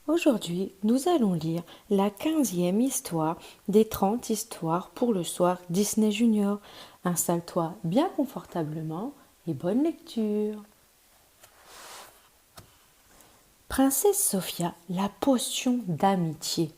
Aujourd'hui, nous allons lire la 15e histoire des 30 histoires pour le soir Disney Junior. Installe-toi bien confortablement et bonne lecture. Princesse Sophia, la potion d'amitié.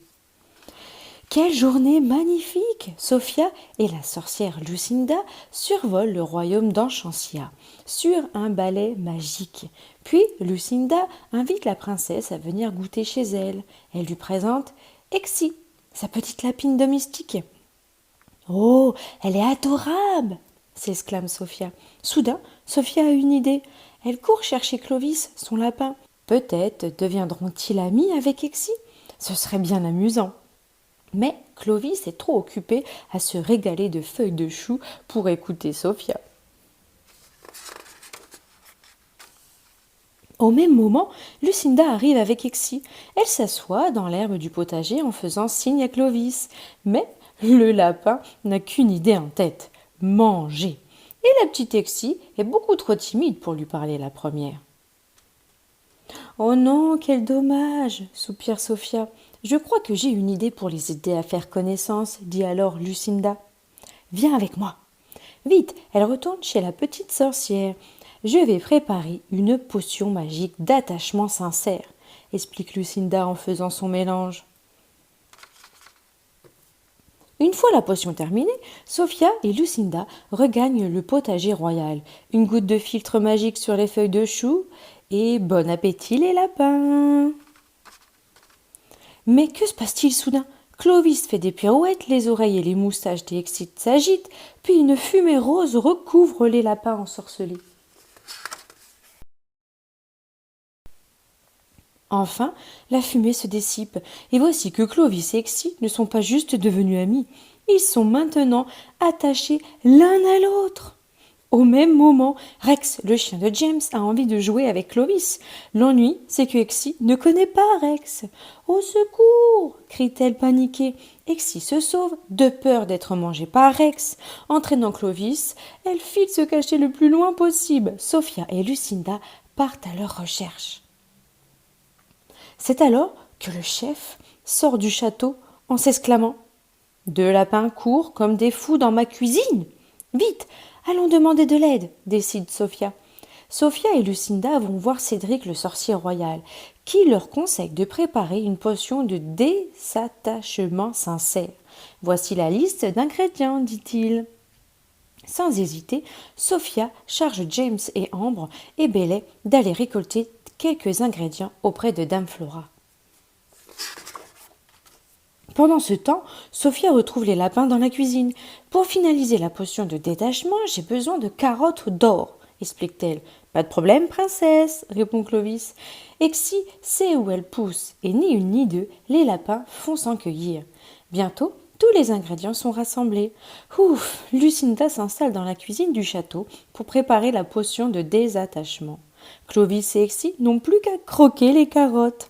Quelle journée magnifique! Sophia et la sorcière Lucinda survolent le royaume d'Enchantia sur un balai magique. Puis Lucinda invite la princesse à venir goûter chez elle. Elle lui présente Exy, sa petite lapine domestique. Oh, elle est adorable! S'exclame Sophia. Soudain, Sophia a une idée. Elle court chercher Clovis, son lapin. Peut-être deviendront-ils amis avec Exy? Ce serait bien amusant. Mais Clovis est trop occupé à se régaler de feuilles de chou pour écouter Sophia. Au même moment, Lucinda arrive avec Exy. Elle s'assoit dans l'herbe du potager en faisant signe à Clovis. Mais le lapin n'a qu'une idée en tête, manger. Et la petite Exy est beaucoup trop timide pour lui parler la première. Oh non, quel dommage, soupire Sophia. Je crois que j'ai une idée pour les aider à faire connaissance, dit alors Lucinda. Viens avec moi. Vite, elle retourne chez la petite sorcière. Je vais préparer une potion magique d'attachement sincère, explique Lucinda en faisant son mélange. Une fois la potion terminée, Sophia et Lucinda regagnent le potager royal. Une goutte de filtre magique sur les feuilles de chou et bon appétit les lapins. Mais que se passe-t-il soudain? Clovis fait des pirouettes, les oreilles et les moustaches d'Exy s'agitent, puis une fumée rose recouvre les lapins ensorcelés. Enfin, la fumée se dissipe, et voici que Clovis et Exy ne sont pas juste devenus amis, ils sont maintenant attachés l'un à l'autre. Au même moment, Rex, le chien de James, a envie de jouer avec Clovis. L'ennui, c'est que Exy ne connaît pas Rex. Au secours! Crie-t-elle paniquée. Exy se sauve, de peur d'être mangée par Rex. Entraînant Clovis, elle file se cacher le plus loin possible. Sophia et Lucinda partent à leur recherche. C'est alors que le chef sort du château en s'exclamant « Deux lapins courent comme des fous dans ma cuisine !» Vite, allons demander de l'aide, décide Sophia. Sophia et Lucinda vont voir Cédric le sorcier royal, qui leur conseille de préparer une potion de désattachement sincère. Voici la liste d'ingrédients, dit-il. Sans hésiter, Sophia charge James et Ambre et Bailey d'aller récolter quelques ingrédients auprès de Dame Flora. Pendant ce temps, Sophia retrouve les lapins dans la cuisine. Pour finaliser la potion de détachement, j'ai besoin de carottes d'or, explique-t-elle. Pas de problème, princesse, répond Clovis. Exy sait où elles poussent, et ni une ni deux, les lapins font s'en cueillir. Bientôt, tous les ingrédients sont rassemblés. Ouf, Lucinda s'installe dans la cuisine du château pour préparer la potion de désattachement. Clovis et Exy n'ont plus qu'à croquer les carottes.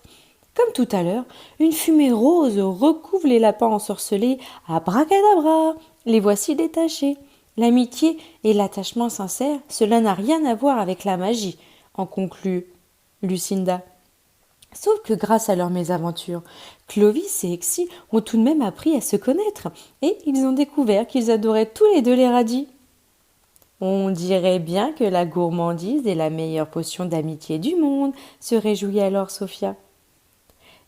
Comme tout à l'heure, une fumée rose recouvre les lapins ensorcelés. Abracadabra, les voici détachés. L'amitié et l'attachement sincère, cela n'a rien à voir avec la magie, en conclut Lucinda. Sauf que grâce à leur mésaventure, Clovis et Exy ont tout de même appris à se connaître, et ils ont découvert qu'ils adoraient tous les deux les radis. On dirait bien que la gourmandise est la meilleure potion d'amitié du monde, se réjouit alors Sophia.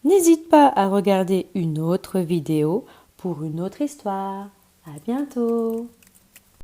N'hésite pas à regarder une autre vidéo pour une autre histoire. À bientôt!